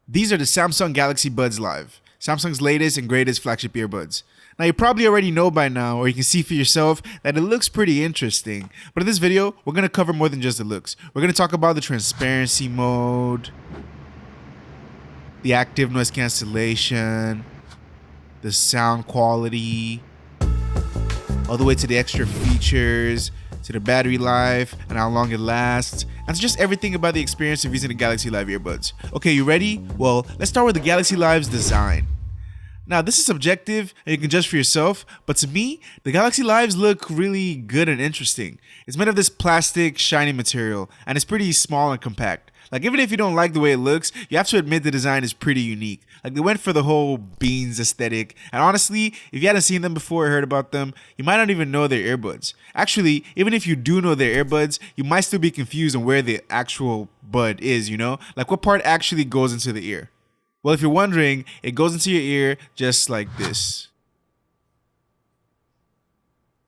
These are the Samsung Galaxy Buds Live, Samsung's latest and greatest flagship earbuds. Now you probably already know by now, or you can see for yourself, that it looks pretty interesting. But in this video, we're going to cover more than just the looks. We're going to talk about the transparency mode, the active noise cancellation, the sound quality, all the way to the extra features, to the battery life and how long it lasts, and just everything about the experience of using the Galaxy Live earbuds. Okay, you ready? Well, let's start with the Galaxy Live's design. Now, this is subjective and you can judge for yourself, but to me, the Galaxy Lives look really good and interesting. It's made of this plastic, shiny material, and it's pretty small and compact. Like, even if you don't like the way it looks, you have to admit the design is pretty unique. Like, they went for the whole beans aesthetic, and honestly, if you hadn't seen them before or heard about them, you might not even know they're earbuds. Actually, even if you do know they're earbuds, you might still be confused on where the actual bud is, you know? Like, what part actually goes into the ear? Well, if you're wondering, it goes into your ear just like this.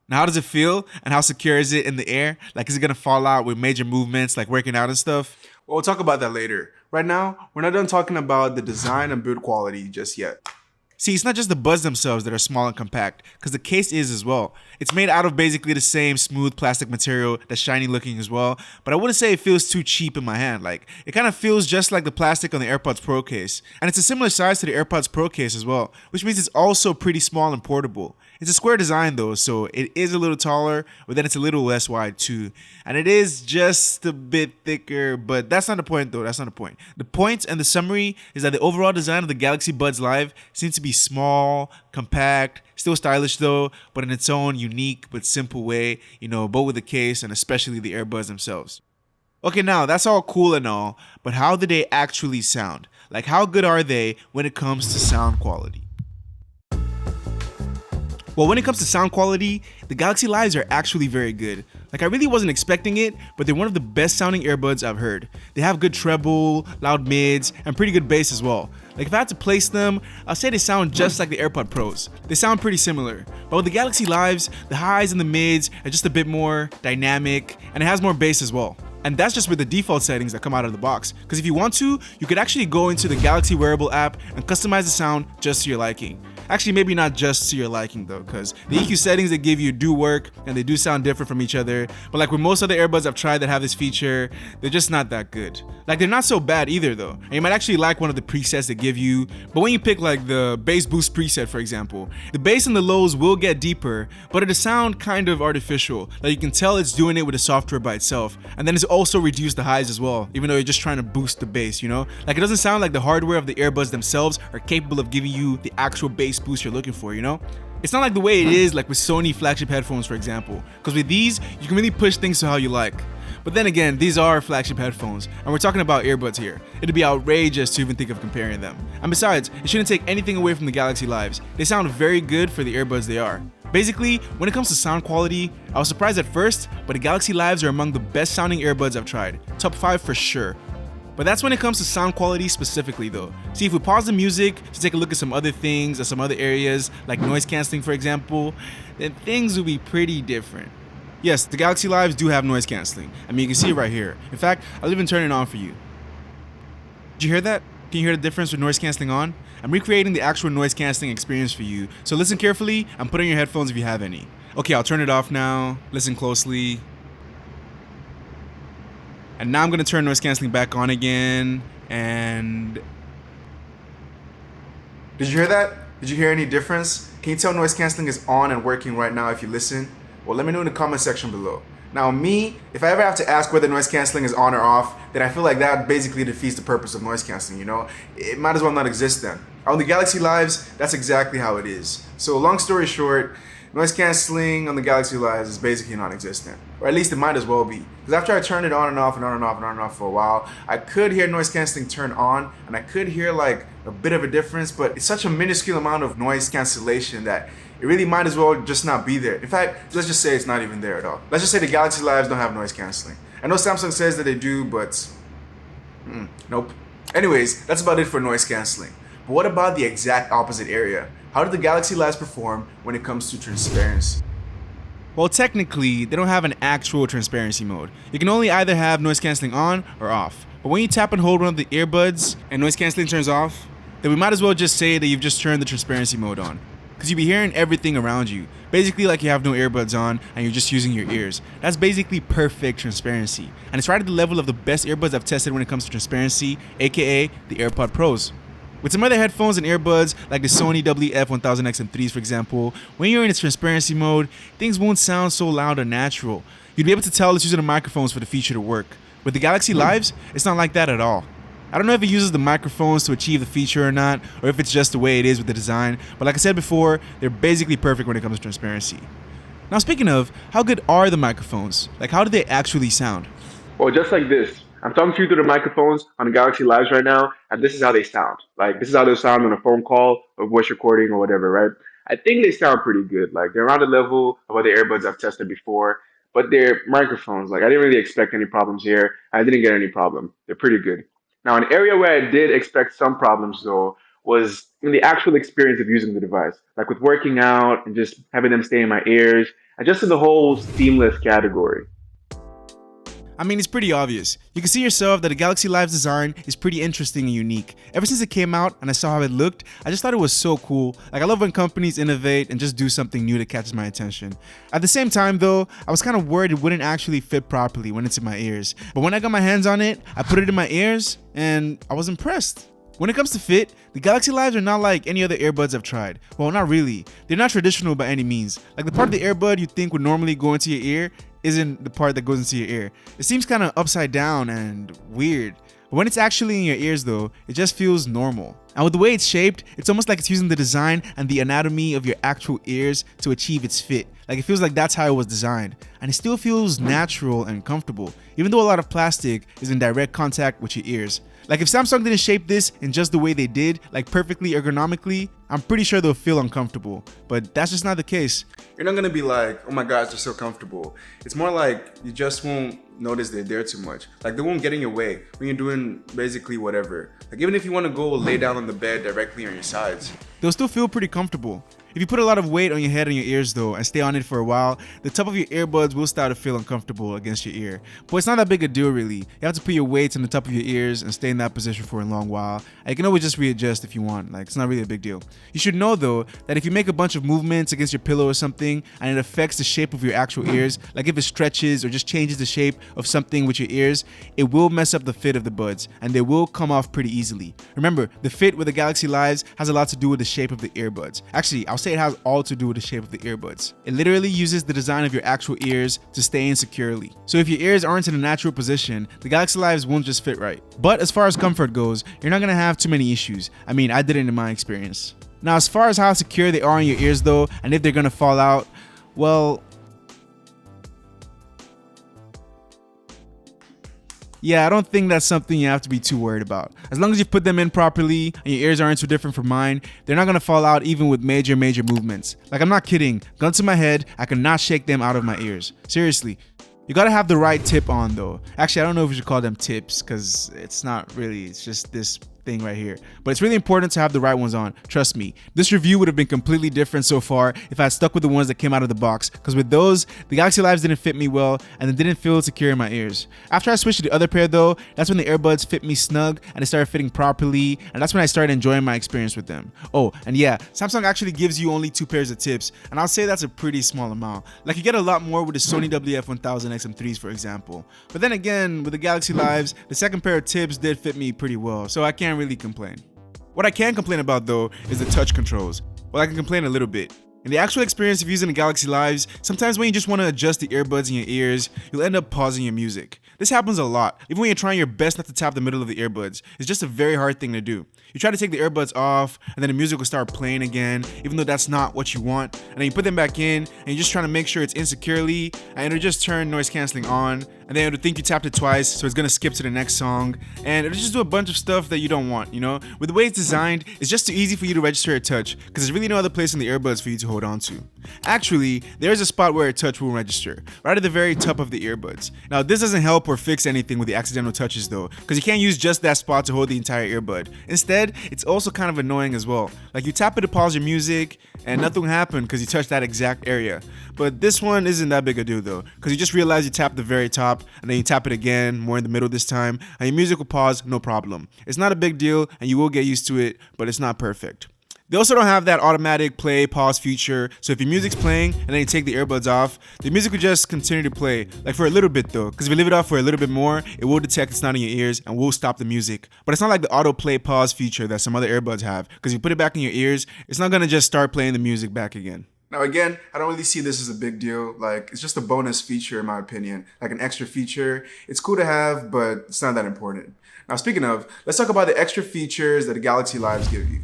Now, how does it feel and how secure is it in the air? Like, is it gonna fall out with major movements like working out and stuff? Well, we'll talk about that later. Right now, we're not done talking about the design and build quality just yet. See, it's not just the buds themselves that are small and compact, because the case is as well. It's made out of basically the same smooth plastic material that's shiny looking as well, but I wouldn't say it feels too cheap in my hand. Like, it kind of feels just like the plastic on the AirPods Pro case. And it's a similar size to the AirPods Pro case as well, which means it's also pretty small and portable. It's a square design though, so it is a little taller, but then it's a little less wide too. And it is just a bit thicker, but that's not the point though, that's not the point. The point and the summary is that the overall design of the Galaxy Buds Live seems to be small, compact, still stylish though, but in its own unique but simple way, you know, both with the case and especially the earbuds themselves. Okay, now that's all cool and all, but how do they actually sound? Like, how good are they when it comes to sound quality? Well, when it comes to sound quality, the Galaxy Lives are actually very good. Like, I really wasn't expecting it, but they're one of the best sounding earbuds I've heard. They have good treble, loud mids, and pretty good bass as well. Like, if I had to place them, I'll say they sound just like the AirPod Pros. They sound pretty similar. But with the Galaxy Lives, the highs and the mids are just a bit more dynamic, and it has more bass as well. And that's just with the default settings that come out of the box. Because if you want to, you could actually go into the Galaxy Wearable app and customize the sound just to your liking. Actually, maybe not just to your liking though, because the EQ settings they give you do work and they do sound different from each other. But like with most other earbuds I've tried that have this feature, they're just not that good. Like, they're not so bad either though. And you might actually like one of the presets they give you. But when you pick like the bass boost preset, for example, the bass and the lows will get deeper, but it'll sound kind of artificial. Like, you can tell it's doing it with the software by itself. And then it's also reduced the highs as well, even though you're just trying to boost the bass, you know? Like, it doesn't sound like the hardware of the earbuds themselves are capable of giving you the actual bass boost you're looking for, you know? It's not like the way it is like with Sony flagship headphones, for example, because with these, you can really push things to how you like. But then again, these are flagship headphones, and we're talking about earbuds here. It'd be outrageous to even think of comparing them. And besides, it shouldn't take anything away from the Galaxy Lives. They sound very good for the earbuds they are. Basically, when it comes to sound quality, I was surprised at first, but the Galaxy Lives are among the best sounding earbuds I've tried. Top 5 for sure. But that's when it comes to sound quality specifically though. See, if we pause the music to take a look at some other things or some other areas, like noise cancelling for example, then things will be pretty different. Yes, the Galaxy Lives do have noise cancelling. I mean, you can see it right here. In fact, I'll even turn it on for you. Did you hear that? Can you hear the difference with noise cancelling on? I'm recreating the actual noise cancelling experience for you, so listen carefully and put on your headphones if you have any. Okay, I'll turn it off now. Listen closely. And now I'm going to turn noise cancelling back on again, and... Did you hear that? Did you hear any difference? Can you tell noise cancelling is on and working right now if you listen? Well, let me know in the comment section below. Now me, if I ever have to ask whether noise cancelling is on or off, then I feel like that basically defeats the purpose of noise cancelling, you know? It might as well not exist then. On the Galaxy Lives, that's exactly how it is. So long story short, noise cancelling on the Galaxy Lives is basically non-existent. Or at least it might as well be. Because after I turned it on and off and on and off and on and off for a while, I could hear noise cancelling turn on, and I could hear like a bit of a difference, but it's such a minuscule amount of noise cancellation that it really might as well just not be there. In fact, let's just say it's not even there at all. Let's just say the Galaxy Lives don't have noise cancelling. I know Samsung says that they do, but nope. Anyways, that's about it for noise cancelling. But what about the exact opposite area? How do the Galaxy Lives perform when it comes to transparency? Well, technically, they don't have an actual transparency mode. You can only either have noise cancelling on or off. But when you tap and hold one of the earbuds and noise canceling turns off, then we might as well just say that you've just turned the transparency mode on. Because you'll be hearing everything around you, basically like you have no earbuds on and you're just using your ears. That's basically perfect transparency, and it's right at the level of the best earbuds I've tested when it comes to transparency, aka the AirPod Pros. With some other headphones and earbuds like the Sony WF-1000XM3s for example, when you're in its transparency mode, things won't sound so loud or natural. You'd be able to tell it's using the microphones for the feature to work. With the Galaxy Lives, it's not like that at all. I don't know if it uses the microphones to achieve the feature or not, or if it's just the way it is with the design, but like I said before, they're basically perfect when it comes to transparency. Now speaking of, how good are the microphones? Like how do they actually sound? Well, just like this. I'm talking to you through the microphones on the Galaxy Lives right now, and this is how they sound. Like, this is how they sound on a phone call or voice recording or whatever, right? I think they sound pretty good. Like, they're around the level of other earbuds I've tested before, but they're microphones. Like, I didn't really expect any problems here. I didn't get any problem. They're pretty good. Now, an area where I did expect some problems, though, was in the actual experience of using the device. Like, with working out and just having them stay in my ears, and just in the whole seamless category. I mean, it's pretty obvious. You can see yourself that the Galaxy Live's design is pretty interesting and unique. Ever since it came out and I saw how it looked, I just thought it was so cool. Like, I love when companies innovate and just do something new that catches my attention. At the same time though, I was kind of worried it wouldn't actually fit properly when it's in my ears. But when I got my hands on it, I put it in my ears and I was impressed. When it comes to fit, the Galaxy Lives are not like any other earbuds I've tried. Well, not really. They're not traditional by any means. Like the part of the earbud you think would normally go into your ear isn't the part that goes into your ear. It seems kind of upside down and weird. But when it's actually in your ears though, it just feels normal. And with the way it's shaped, it's almost like it's using the design and the anatomy of your actual ears to achieve its fit. Like it feels like that's how it was designed. And it still feels natural and comfortable, even though a lot of plastic is in direct contact with your ears. Like if Samsung didn't shape this in just the way they did, like perfectly ergonomically, I'm pretty sure they'll feel uncomfortable. But that's just not the case. You're not gonna be like, oh my gosh, they're so comfortable. It's more like you just won't notice they're there too much. Like they won't get in your way when you're doing basically whatever. Like even if you wanna go lay down on the bed directly on your sides, they'll still feel pretty comfortable. If you put a lot of weight on your head and your ears though and stay on it for a while, the top of your earbuds will start to feel uncomfortable against your ear. But it's not that big a deal really. You have to put your weights on the top of your ears and stay in that position for a long while. And you can always just readjust if you want. Like it's not really a big deal. You should know though that if you make a bunch of movements against your pillow or something and it affects the shape of your actual ears, like if it stretches or just changes the shape of something with your ears, it will mess up the fit of the buds and they will come off pretty easily. Remember, the fit with the Galaxy Lives has a lot to do with the shape of the earbuds. Actually, I'll say it has all to do with the shape of the earbuds. It literally uses the design of your actual ears to stay in securely. So if your ears aren't in a natural position, the Galaxy Lives won't just fit right. But as far as comfort goes, you're not gonna have too many issues. I mean, I didn't in my experience. Now, as far as how secure they are in your ears though, and if they're gonna fall out, well, yeah, I don't think that's something you have to be too worried about. As long as you put them in properly and your ears aren't too different from mine, they're not gonna fall out even with major movements. Like I'm not kidding, gun to my head, I cannot shake them out of my ears. Seriously. You gotta have the right tip on though. Actually, I don't know if we should call them tips because it's not really, it's just this thing right here. But it's really important to have the right ones on. Trust me, this review would have been completely different so far if I had stuck with the ones that came out of the box, because with those, the Galaxy Lives didn't fit me well and it didn't feel secure in my ears. After I switched to the other pair though, that's when the earbuds fit me snug and they started fitting properly, and that's when I started enjoying my experience with them. Oh, and yeah, Samsung actually gives you only 2 pairs of tips, and I'll say that's a pretty small amount. Like you get a lot more with the Sony WF-1000XM3s for example. But then again, with the Galaxy Lives, the second pair of tips did fit me pretty well, so I can't really complain. What I can complain about though is the touch controls. Well, I can complain a little bit. In the actual experience of using the Galaxy Lives, sometimes when you just want to adjust the earbuds in your ears, you'll end up pausing your music. This happens a lot, even when you're trying your best not to tap the middle of the earbuds. It's just a very hard thing to do. You try to take the earbuds off, and then the music will start playing again, even though that's not what you want. And then you put them back in, and you're just trying to make sure it's in securely, and it'll just turn noise canceling on, and then it'll think you tapped it twice, so it's gonna skip to the next song, and it'll just do a bunch of stuff that you don't want, you know? With the way it's designed, it's just too easy for you to register a touch, because there's really no other place in the earbuds for you to hold on to. Actually, there's a spot where a touch will register, right at the very top of the earbuds. Now, this doesn't help or fix anything with the accidental touches though, because you can't use just that spot to hold the entire earbud. Instead, it's also kind of annoying as well. Like you tap it to pause your music, and nothing will happen because you touched that exact area. But this one isn't that big a deal though, because you just realize you tapped the very top, stop, and then you tap it again, more in the middle this time, and your music will pause, no problem. It's not a big deal, and you will get used to it, but it's not perfect. They also don't have that automatic play pause feature, so if your music's playing and then you take the earbuds off, the music will just continue to play, like for a little bit though, because if you leave it off for a little bit more, it will detect it's not in your ears and will stop the music. But it's not like the auto play pause feature that some other earbuds have, because you put it back in your ears, it's not gonna just start playing the music back again. Now again, I don't really see this as a big deal. Like, it's just a bonus feature in my opinion, like an extra feature. It's cool to have, but it's not that important. Now speaking of, let's talk about the extra features that the Galaxy Lives give you.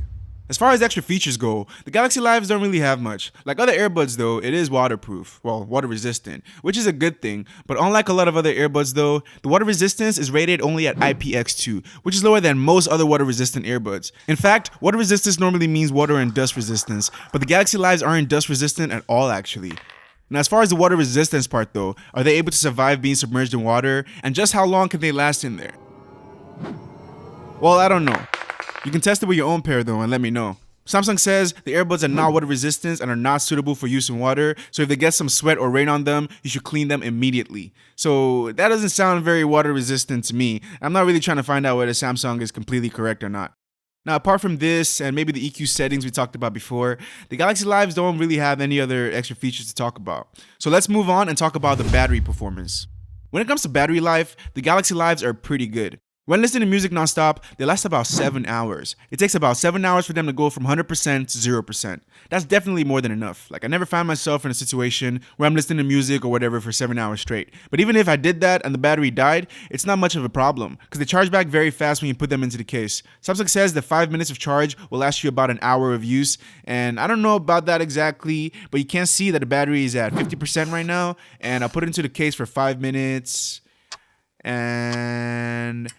As far as extra features go, the Galaxy Lives don't really have much. Like other earbuds though, it is waterproof, well, water resistant, which is a good thing. But unlike a lot of other earbuds though, the water resistance is rated only at IPX2, which is lower than most other water resistant earbuds. In fact, water resistance normally means water and dust resistance, but the Galaxy Lives aren't dust resistant at all actually. Now, as far as the water resistance part though, are they able to survive being submerged in water? And just how long can they last in there? Well, I don't know. You can test it with your own pair though and let me know. Samsung says the earbuds are not water resistant and are not suitable for use in water, so if they get some sweat or rain on them, you should clean them immediately. So that doesn't sound very water resistant to me. I'm not really trying to find out whether Samsung is completely correct or not. Now, apart from this and maybe the EQ settings we talked about before, the Galaxy Lives don't really have any other extra features to talk about. So let's move on and talk about the battery performance. When it comes to battery life, the Galaxy Lives are pretty good. When listening to music nonstop, they last about 7 hours. It takes about 7 hours for them to go from 100% to 0%. That's definitely more than enough. Like, I never found myself in a situation where I'm listening to music or whatever for 7 hours straight. But even if I did that and the battery died, it's not much of a problem because they charge back very fast when you put them into the case. Samsung says that 5 minutes of charge will last you about an hour of use, and I don't know about that exactly, but you can see that the battery is at 50% right now, and I'll put it into the case for 5 minutes, and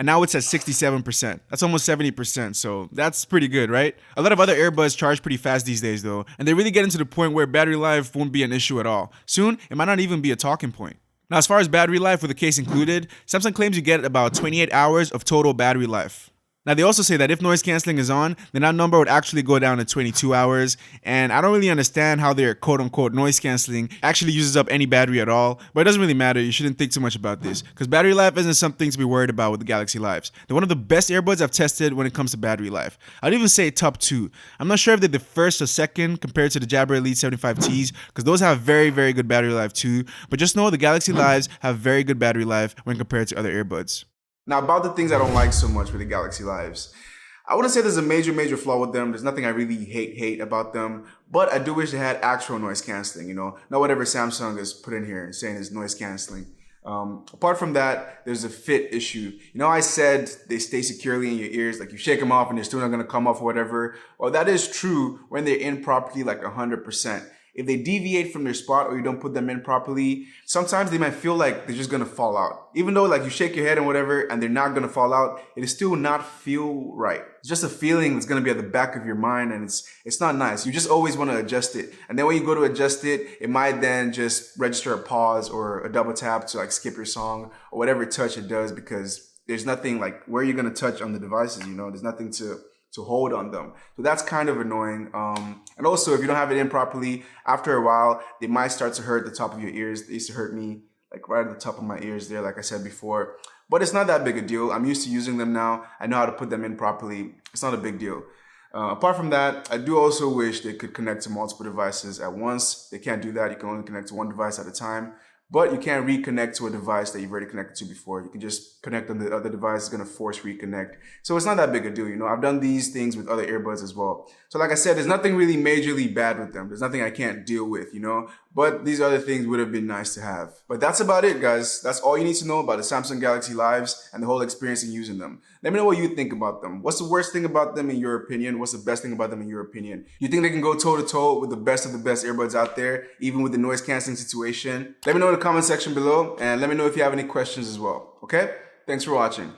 now it's at 67%. That's almost 70%, so that's pretty good, right? A lot of other earbuds charge pretty fast these days though, and they really get into the point where battery life won't be an issue at all. Soon, it might not even be a talking point. Now, as far as battery life with the case included, Samsung claims you get about 28 hours of total battery life. Now, they also say that if noise canceling is on, then that number would actually go down to 22 hours. And I don't really understand how their quote unquote noise canceling actually uses up any battery at all. But it doesn't really matter. You shouldn't think too much about this because battery life isn't something to be worried about with the Galaxy Lives. They're one of the best earbuds I've tested when it comes to battery life. I'd even say top 2. I'm not sure if they're the first or second compared to the Jabra Elite 75Ts because those have very, very good battery life too. But just know the Galaxy Lives have very good battery life when compared to other earbuds. Now, about the things I don't like so much with the Galaxy Lives. I wouldn't say there's a major flaw with them. There's nothing I really hate about them. But I do wish they had actual noise canceling, not whatever Samsung has put in here and saying is noise canceling. Apart from that, there's a fit issue. I said they stay securely in your ears, like you shake them off and they're still not going to come off or whatever. Well, that is true when they're in properly like 100%. If they deviate from their spot or you don't put them in properly, sometimes they might feel like they're just gonna fall out. Even though like you shake your head and whatever and they're not gonna fall out, it is still not feel right. It's just a feeling that's gonna be at the back of your mind and it's not nice. You just always wanna adjust it. And then when you go to adjust it, it might then just register a pause or a double tap to like skip your song or whatever touch it does because there's nothing like where you're gonna touch on the devices, there's nothing to hold on them. So that's kind of annoying. And also, if you don't have it in properly, after a while, they might start to hurt the top of your ears. They used to hurt me like right at the top of my ears there, like I said before. But it's not that big a deal. I'm used to using them now. I know how to put them in properly. It's not a big deal. Apart from that, I do also wish they could connect to multiple devices at once. They can't do that. You can only connect to one device at a time. But you can't reconnect to a device that you've already connected to before. You can just connect on the other device. It's going to force reconnect. So it's not that big a deal. I've done these things with other earbuds as well. So like I said, there's nothing really majorly bad with them. There's nothing I can't deal with, But these other things would have been nice to have. But that's about it, guys. That's all you need to know about the Samsung Galaxy Lives and the whole experience in using them. Let me know what you think about them. What's the worst thing about them in your opinion? What's the best thing about them in your opinion? You think they can go toe-to-toe with the best of the best earbuds out there, even with the noise canceling situation? Let me know in the comment section below, and let me know if you have any questions as well. Okay? Thanks for watching.